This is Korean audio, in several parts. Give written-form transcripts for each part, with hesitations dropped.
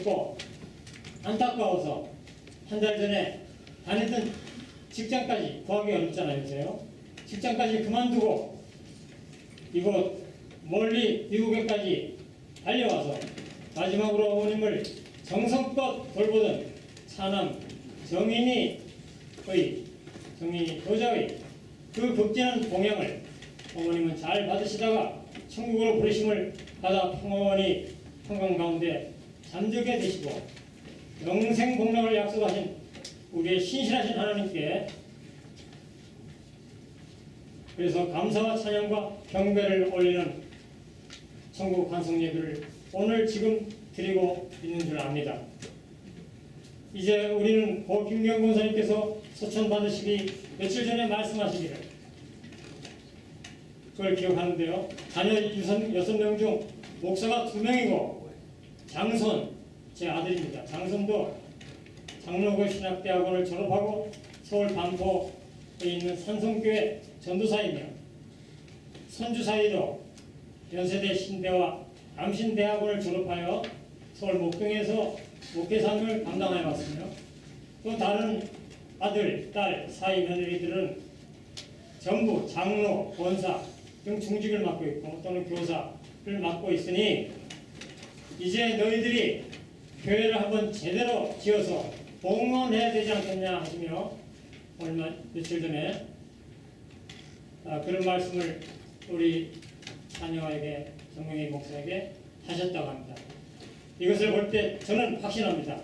싶고 안타까워서 한 달 전에 다니던 직장까지 구하기 어렵잖아요. 요새요. 직장까지 그만두고 이곳 멀리 미국에까지 달려와서 마지막으로 어머님을 정성껏 돌보던 차남 정인이 도자의 그 극진한 봉양을 어머님은 잘 받으시다가 천국으로 부르심을 받아 평온히 한강 가운데 잠들게 되시고 영생 복락을 약속하신 우리의 신실하신 하나님께 그래서 감사와 찬양과 경배를 올리는 천국 환송 예배를 오늘 지금 드리고 있는 줄 압니다. 이제 우리는 고 김경 권사님께서 소천 받으시기 며칠 전에 말씀하시기를 그걸 기억하는데요. 자녀 6명 중 목사가 2명이고 장손, 제 아들입니다. 장손도 장로교 신학대학원을 졸업하고 서울 반포에 있는 산성교회 전도사이며 손주 사이도 연세대 신대와 남신대학원을 졸업하여 서울 목동에서 목회사을 감당해 왔으며 또 다른 아들, 딸, 사위 며느리들은 전부 장로, 권사 등 중직을 맡고 있고 또는 교사를 맡고 있으니 이제 너희들이 교회를 한번 제대로 지어서 복문해야 되지 않겠냐 하시며 며칠 전에 그런 말씀을 우리 자녀에게 정명희 목사에게 하셨다고 합니다. 이것을 볼 때 저는 확신합니다.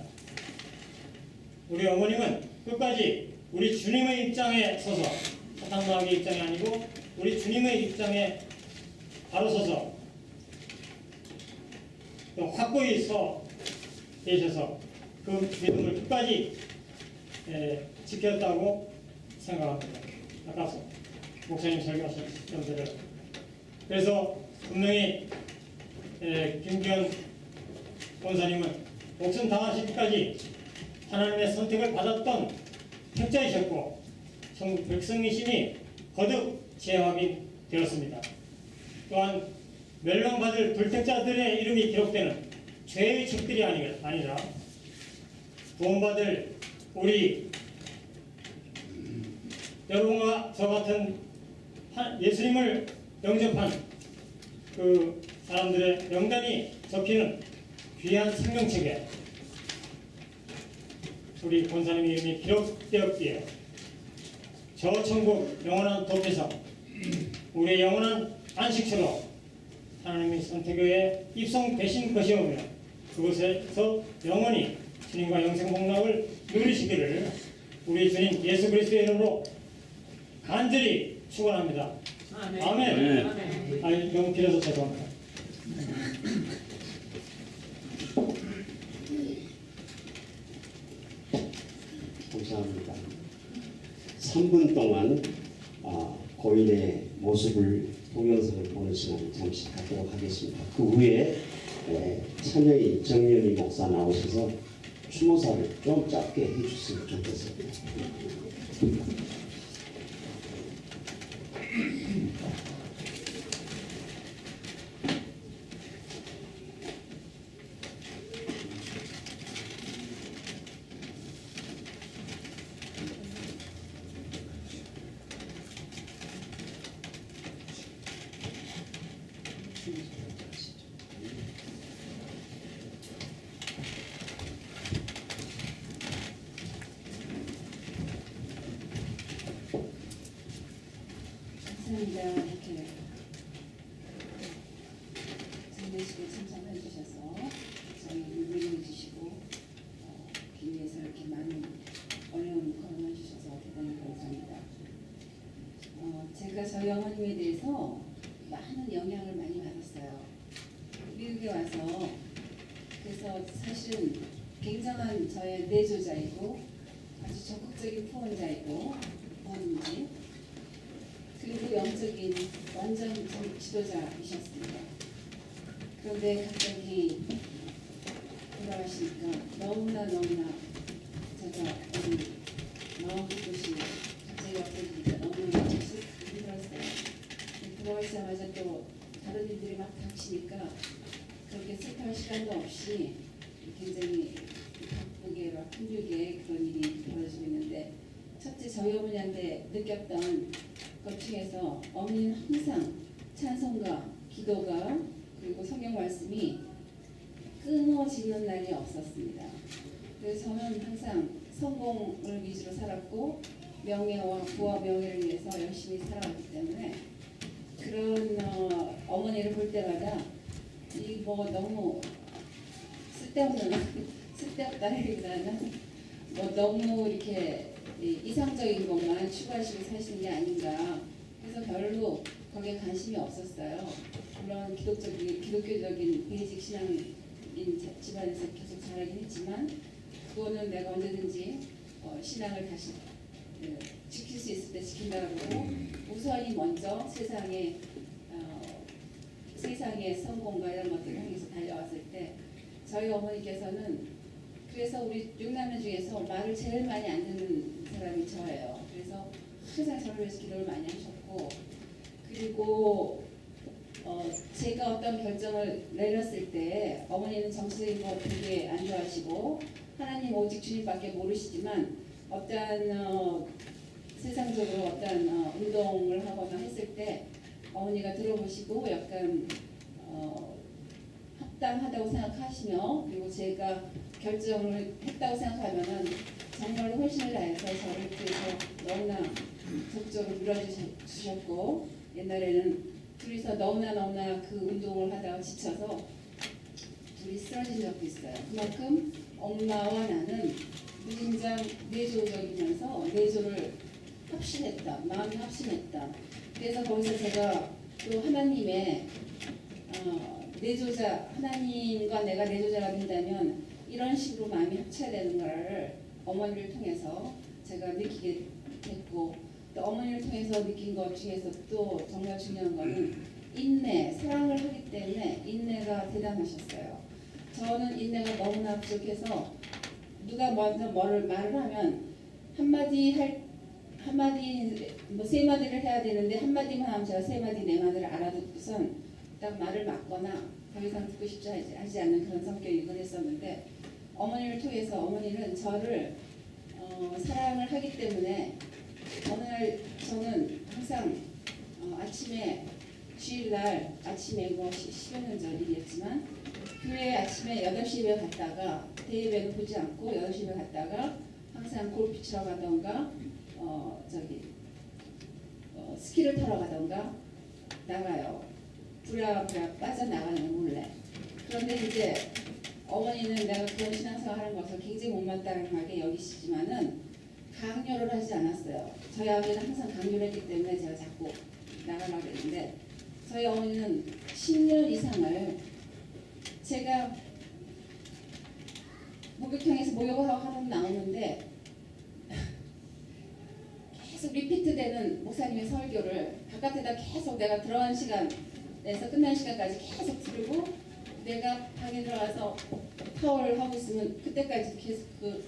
우리 어머님은 끝까지 우리 주님의 입장에 서서 사탕마귀의 입장이 아니고 우리 주님의 입장에 바로 서서 또 확고히 서 계셔서 그 믿음을 끝까지 지켰다고 생각합니다. 아까서 목사님 설교하셨던 대로 그래서 분명히 김기현 권사님은 목숨 다하시기까지 하나님의 선택을 받았던 택자이셨고 천국 백성이시니 거듭 재확인되었습니다. 또한 멸망받을 불택자들의 이름이 기록되는 죄의 책들이 아니라 구원받을 우리 여러분과 저 같은 예수님을 영접한 그 사람들의 명단이 적히는 귀한 생명책에 우리 권사님 이름이 기록되었기에 저 천국 영원한 도피성 우리의 영원한 안식처로 하나님의 선택에 입성되신 것이오며 그곳에서 영원히 주님과 영생복락을 누리시기를 우리 주님 예수 그리스도의 이름으로 간절히 축원합니다. 아멘. 아멘. 아니, 너무 길어서 죄송합니다. 감사합니다. 3분 동안 고인의 모습을 동영상을 보는 시간을 잠시 갖도록 하겠습니다. 그 후에 찬여희 정연희 목사 나오셔서 추모사를 좀 짧게 해주시면 좋겠습니다. 감사합니다. 이렇게 장례식에 참석해 주셔서 저희를 위로해 주시고 길 위해서 이렇게 많은 어려운 걸어놔 주셔서 대단히 감사합니다. 제가 저희 어머님에 대해서 많은 영향을 많이 받았어요. 미국에 와서 그래서 사실은 굉장한 저의 내조자이고 아주 적극적인 후원자이고 어머님이 그리고 영적인 완전 지도자이셨습니다. 그런데 갑자기 돌아가시니까 너무나 제가 마음 끝이 갑자기 없어지니까 너무나 힘들었어요. 돌아가시자마자 또 다른 일들이 막 닥치니까 그렇게 슬퍼할 시간도 없이 굉장히 바쁘게 막 힘들게 그런 일이 벌어지고 있는데 첫째 저희 어머니한테 느꼈던 것 중에서 어머니는 항상 찬송가, 기도가 그리고 성경 말씀이 끊어지는 날이 없었습니다. 그래서 저는 항상 성공을 위주로 살았고 명예와 부와 명예를 위해서 열심히 살아왔기 때문에 그런 어머니를 볼 때마다 이 뭐 너무 쓸데없다기보다는 뭐 너무 이렇게 이상적인 것만 추구하시고 사시는 게 아닌가. 그래서 별로 거기에 관심이 없었어요. 물론 기독교적인 베이직 신앙인 집안에서 계속 자라긴 했지만 그거는 내가 언제든지 신앙을 다시 지킬 수 있을 때 지킨다고 하고 우선이 먼저 세상의 성공과 이런 것들을 향해서 달려왔을 때 저희 어머니께서는 그래서 우리 6남매 중에서 말을 제일 많이 안 듣는 사람이 저예요. 그래서 항상 저를 위해서 기도를 많이 하셨고 그리고 제가 어떤 결정을 내렸을 때 어머니는 정치적인 거 되게 안 좋아하시고 하나님 오직 주님밖에 모르시지만 어떤 세상적으로 어떤 운동을 하거나 했을 때 어머니가 들어보시고 약간 합당하다고 생각하시며 그리고 제가 결정을 했다고 생각하면은 정말로 훨씬 다해서 저를 위해서 너무나 적극적으로 밀어주셨고 옛날에는 둘이서 너무나 그 운동을 하다가 지쳐서 둘이 쓰러진 적도 있어요. 그만큼 엄마와 나는 무진장 내조적이면서 내조를 합심했다. 마음이 합심했다. 그래서 거기서 제가 또 하나님의 내조자, 하나님과 내가 내조자가 된다면 이런 식으로 마음이 합쳐야 되는 거를 어머니를 통해서 제가 느끼게 됐고 또 어머니를 통해서 느낀 것 중에서 또 정말 중요한 거는 인내, 사랑을 하기 때문에 인내가 대단하셨어요. 저는 인내가 너무나 부족해서 누가 먼저 말을 하면 한마디 뭐 세 마디를 해야 되는데 한마디만 하면 제가 세 마디 네 마디를 알아듣고선 딱 말을 막거나 더 이상 듣고 싶지 하지 않는 그런 성격이긴 했었는데 어머니를 통해서 어머니는 저를 사랑을 하기 때문에 어느 날 저는 항상 아침에 주일날 아침에 뭐 10여 년 전 일이었지만 교회 아침에 8시 예배 갔다가 대예배는 보지 않고 8시 예배 갔다가 항상 골프 치러 가던가 스키를 타러 가던가 나가요. 부랴부랴 빠져나가는 몰래. 그런데 이제 어머니는 내가 그런 신앙생활 하는 것을 굉장히 못마땅하게 여기시지만은 강요를 하지 않았어요. 저희 아버지는 항상 강요를 했기 때문에 제가 자꾸 나가려고 했는데 저희 어머니는 10년 이상을 제가 목욕탕에서 목욕을 하고 하루 나오는데 계속 리피트되는 목사님의 설교를 바깥에다 계속 내가 들어간 시간에서 끝난 시간까지 계속 들고 내가 방에 들어가서 타월을 하고 있으면 그때까지 계속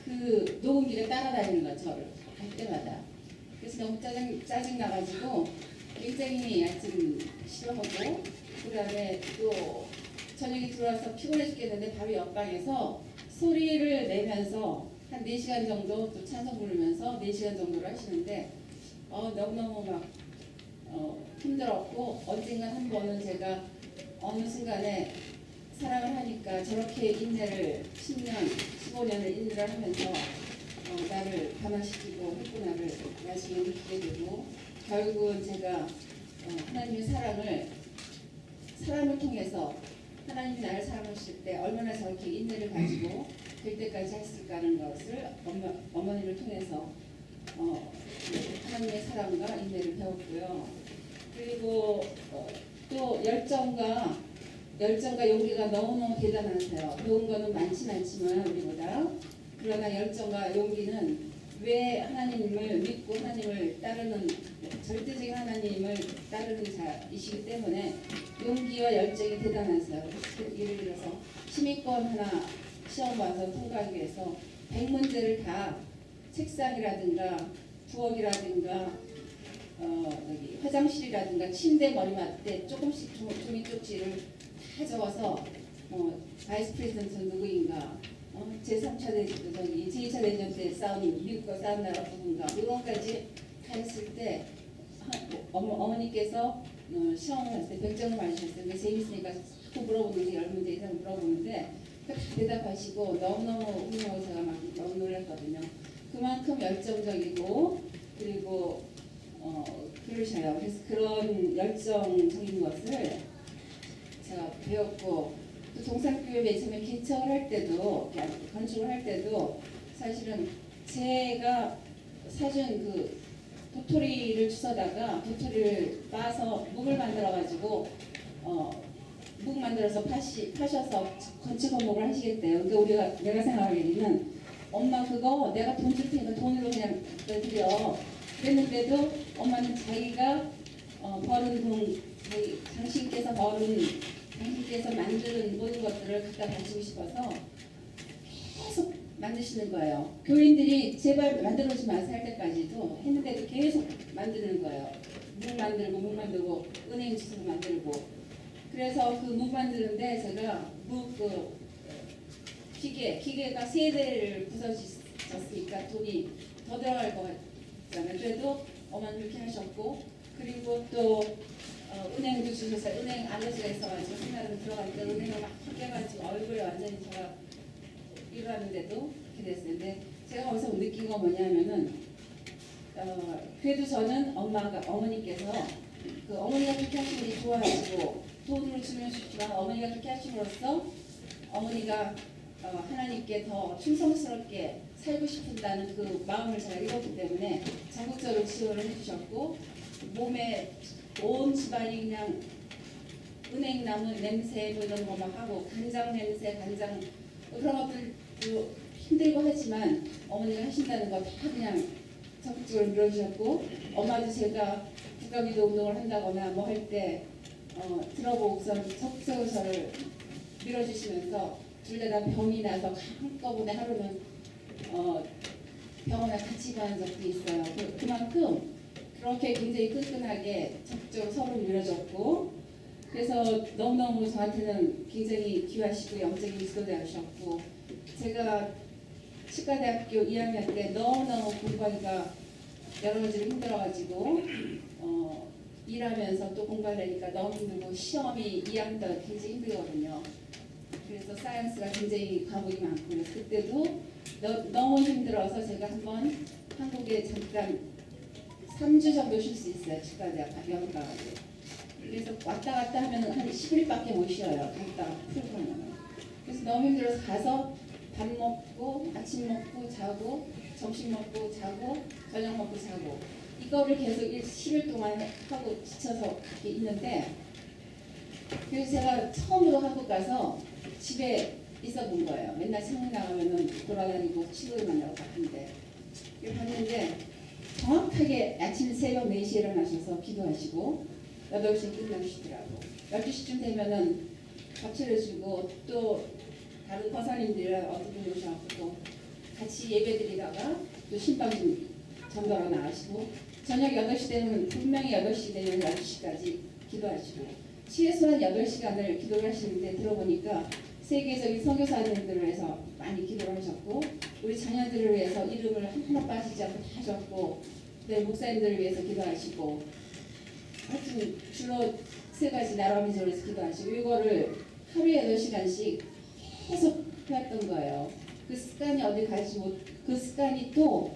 그 녹음기를 따라다니는 거야 저를 할 때마다. 그래서 너무 짜증 나가지고 굉장히 하여튼 싫어하고 그다음에 또 저녁에 들어와서 피곤해 죽겠는데 바로 옆방에서 소리를 내면서 한 4시간 정도 또 찬송 부르면서 4시간 정도를 하시는데 너무너무 막 힘들었고 언젠가 한 번은 제가 어느 순간에 사랑을 하니까 저렇게 인내를 10년, 15년을 인내를 하면서 나를 감화시키고 했구나를 나중에 느끼게 되고 결국은 제가 하나님의 사랑을 통해서 하나님이 나를 사랑하실 때 얼마나 저렇게 인내를 가지고 될 때까지 했을까 하는 것을 어머니를 통해서 하나님의 사랑과 인내를 배웠고요. 그리고 또 열정과 용기가 너무너무 대단하세요. 배운 거는 많지만 우리보다. 그러나 열정과 용기는 왜 하나님을 믿고 하나님을 따르는 절대적인 하나님을 따르는 자이시기 때문에 용기와 열정이 대단하세요. 예를 들어서 시민권 하나 시험 봐서 통과하기 위해서 100문제를 다 책상이라든가 부엌이라든가 화장실이라든가 침대 머리맡에 조금씩 종이 쪽지를 다 적어서 바이스 프레지던트 누구인가, 제3차 대전, 제2차 대전 때 싸운 미국과 싸운 나라 누군가, 이런 것까지 다 했을 때 어머니께서 시험을 할 때 100점을 맞으셨어요. 근데 재밌으니까 자꾸 물어보는 게 10문제 이상 물어보는데 다 대답하시고 너무너무 훌륭하고 제가 막 너무 놀랐거든요. 그만큼 열정적이고 그리고 그러셔요. 그래서 그런 열정적인 것을 제가 배웠고, 또 동산교회 맨 처음에 개척을 할 때도 건축을 할 때도 사실은 제가 사준 그 도토리를 주워다가 도토리를 빻아서 묵을 만들어가지고 묵 만들어서 파셔서 건축 건목을 하시겠대요. 그러니까 내가 생각하기에는 엄마 그거 내가 돈 줄 테니까 돈으로 그냥 드려. 그랬는데도 엄마는 자기가 벌은 돈, 당신께서 만드는 모든 것들을 갖다 바치고 싶어서 계속 만드시는 거예요. 교인들이 제발 만들어주지 마세요 할 때까지도 했는데도 계속 만드는 거예요. 묵 만들고 은행 주스도 만들고. 그래서 그 묵 만드는데 제가 기계가 3대를 부서졌으니까 돈이 더 들어갈 것 같잖아요. 그래도 엄마는 그렇게 하셨고, 그리고 또 은행도 주셔서 은행 아버지가 있어가지고 한날은 들어가니까 은행을 막 깨가지고 얼굴에 완전히 제가 일어났는데도 이렇게 됐어요. 근데 제가 거기서 느낀 건 뭐냐면은 그래도 저는 어머니께서 그 어머니가 그렇게 하시는 게 좋아하시고 돈을 주면 좋지만 어머니가 그렇게 하심으로써 어머니가 하나님께 더 충성스럽게 살고 싶다는 그 마음을 제가 읽었기 때문에 전국적으로 지원을 해주셨고, 몸에 온 집안이 그냥 은행나무 냄새 뭐 이런 거 막 하고 간장 냄새, 간장 그런 것들도 힘들고 하지만 어머니가 하신다는 거 다 그냥 적극적으로 밀어주셨고, 엄마도 제가 국가기도 운동을 한다거나 뭐 할 때 들어보고선 적극적으로 저를 밀어주시면서 둘 다 병이 나서 한꺼번에 하루는 병원에 같이 가는 적도 있어요. 그만큼 그렇게 굉장히 끈끈하게 적극적으로 서로 밀어줬고, 그래서 너무너무 저한테는 굉장히 귀하시고 영적인 지도자셨고, 제가 치과대학교 2학년 때 너무너무 공부하기가 여러 가지로 힘들어가지고 일하면서 또 공부하려니까 너무 힘들고 시험이 2학년 때 굉장히 힘들거든요. 그래서 사이언스가 굉장히 과목이 많고, 그래서 그때도 너무 힘들어서 제가 한번 한국에 잠깐 3주 정도 쉴 수 있어요. 치과대학 여행 가가지고. 그래서 왔다 갔다 하면 한 10일밖에 못 쉬어요. 갔다가 풀고 하면. 그래서 너무 힘들어서 가서 밥 먹고 아침 먹고 자고 점심 먹고 자고 저녁 먹고 자고 이거를 계속 10일 동안 하고 지쳐서 있는데, 그래서 제가 처음으로 한국 가서 집에 있어 본 거예요. 맨날 생각 나가면은 돌아다니고 친구들 만나고 갔는데, 봤는데 정확하게 아침 새벽 4시에 일어나셔서 기도하시고 8시에 끝나시더라고. 12시쯤 되면은 밥 차려주고 또 다른 권사님들이랑 어떤 분 오셔서 또 같이 예배드리다가 또 신방 좀 전도하러 나가시고, 저녁 8시 되면 분명히 8시 되면 12시까지 기도하시고, 최소한 8시간을 기도를 하시는데 들어보니까 세계적인 선교사님들을 위해서 많이 기도를 하셨고, 우리 자녀들을 위해서 이름을 하나 빠지지 않고 다 하셨고, 목사님들을 위해서 기도하시고, 하여튼 주로 3가지 나라 민족을 위해서 기도하시고, 이거를 하루에 8시간씩 계속 해왔던 거예요. 그 습관이 어디 가지 그 습관이 또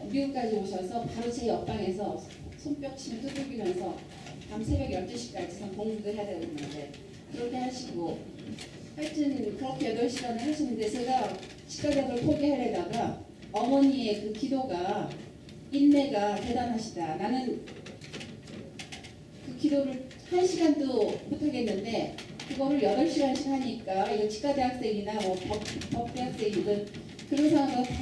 미국까지 오셔서 바로 제 옆방에서 손뼉치며 두들기면서 밤 새벽 12시까지 공부도 해야 되는데 그렇게 하시고, 하여튼 그렇게 8시간을 하시는데 제가 치과대학을 포기하려다가 어머니의 그 기도가 인내가 대단하시다. 나는 그 기도를 1시간도 못하겠는데 그거를 8시간씩 하니까 이거 치과대학생이나 뭐 법대학생이든 그런 사람들 다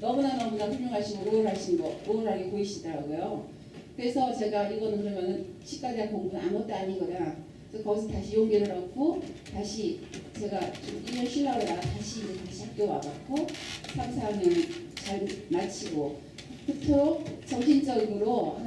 너무나 훌륭하시고 우월하게 보이시더라고요. 그래서 제가 이거는 그러면은 치과대학 공부는 아무것도 아니거나, 그래서 거기서 다시 용기를 얻고 다시 제가 좀 1년 쉬려고 하다가 다시 학교 와갖고 3, 4학년 잘 마치고, 그토록 정신적으로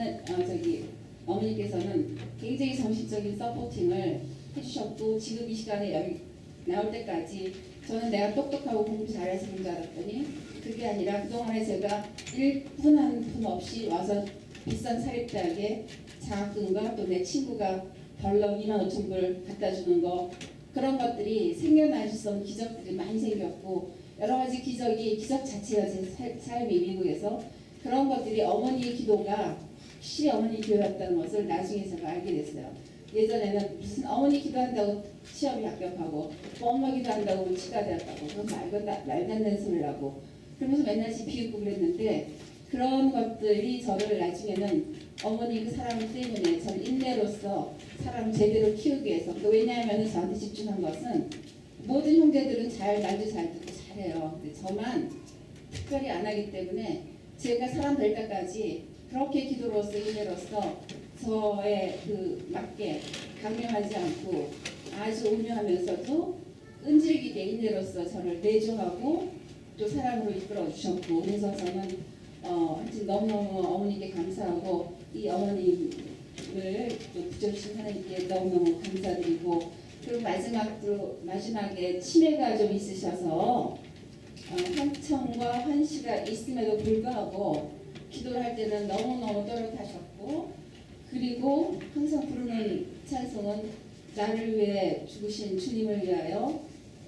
어머니께서는 굉장히 정신적인 서포팅을 해주셨고, 지금 이 시간에 여기 나올 때까지 저는 내가 똑똑하고 공부 잘해서 그런 줄 알았더니 그게 아니라 그동안에 제가 1분 한 푼 없이 와서 비싼 사립대학에 장학금과 또 내 친구가 벌러 2만 5천 불 갖다 주는 거 그런 것들이 생겨날 수 없는 기적들이 많이 생겼고 여러 가지 기적 자체가 제 삶이 미국에서 그런 것들이 어머니의 기도가 확실히 어머니 교회였다는 것을 나중에 제가 알게 됐어요. 예전에는 무슨 어머니 기도한다고 시험이 합격하고 또 엄마 기도한다고 치과대학 가고 그건 말도 안 되는 소리라고 그러면서 맨날 비웃고 그랬는데 그런 것들이 저를 나중에는 어머니 그 사람 때문에 저를 인내로서 사람을 제대로 키우기 위해서 또 왜냐하면 저한테 집중한 것은 모든 형제들은 말도 잘 듣고 잘해요. 근데 저만 특별히 안 하기 때문에 제가 사람 될 때까지 그렇게 기도로서 인내로서 저의 그 맞게 강요하지 않고 아주 온유하면서도 끈질기게 인내로서 저를 내조하고 또 사람으로 이끌어 주셨고 그래서 저는 하여튼 너무너무 어머니께 감사하고 이 어머님을 또 부져주신 하나님께 너무너무 감사드리고 그리고 마지막에 치매가 좀 있으셔서 한청과 환시가 있음에도 불구하고 기도를 할 때는 너무너무 또렷하셨고 그리고 항상 부르는 찬송은 나를 위해 죽으신 주님을 위하여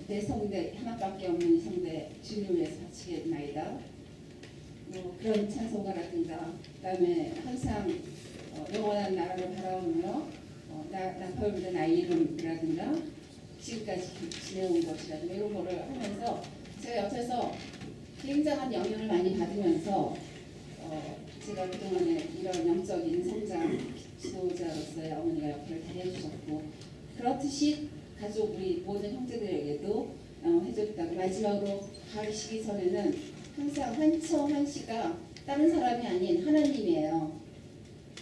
내 성대 하나밖에 없는 성대 주님을 위해서 바치겠나이다. 그런 찬송가라든가 그다음에 항상 영원한 나라를 바라보며 나팔부대 나의 이름이라든가 지금까지 지내온 것이라든가 이런 거를 하면서 제가 옆에서 굉장한 영향을 많이 받으면서 제가 그동안에 이런 영적인 성장 지도자로서의 어머니가 옆을 다려주셨고 그렇듯이 가족 우리 모든 형제들에게도 해줬다고 마지막으로 가시기 전에는 항상 환시가 다른 사람이 아닌 하나님이에요.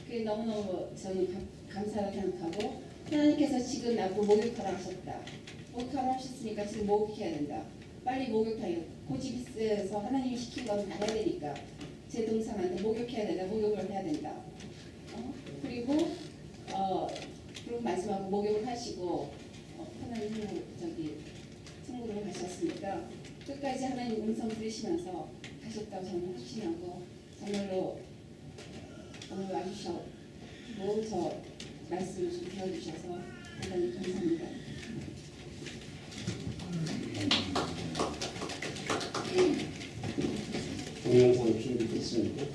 그게 너무너무 저는 감사하게 생각하고 하나님께서 지금 나보고 목욕하라 하셨다. 목욕하라 하셨으니까 지금 목욕해야 된다. 빨리 목욕하여 고집있어서 하나님이 시킨 건 다 해야 되니까 제 동생한테 목욕해야 된다. 목욕을 해야 된다. 그리고 마지막으로 목욕을 하시고 하나님 천국으로 가셨으니까 끝까지 하나님 음성 들으시면서 가셨다고 저는 확신하고 정말로 오늘 와주셔서 저 말씀을 좀 들어주셔서 대단히 감사합니다. 동영상 준비됐습니다.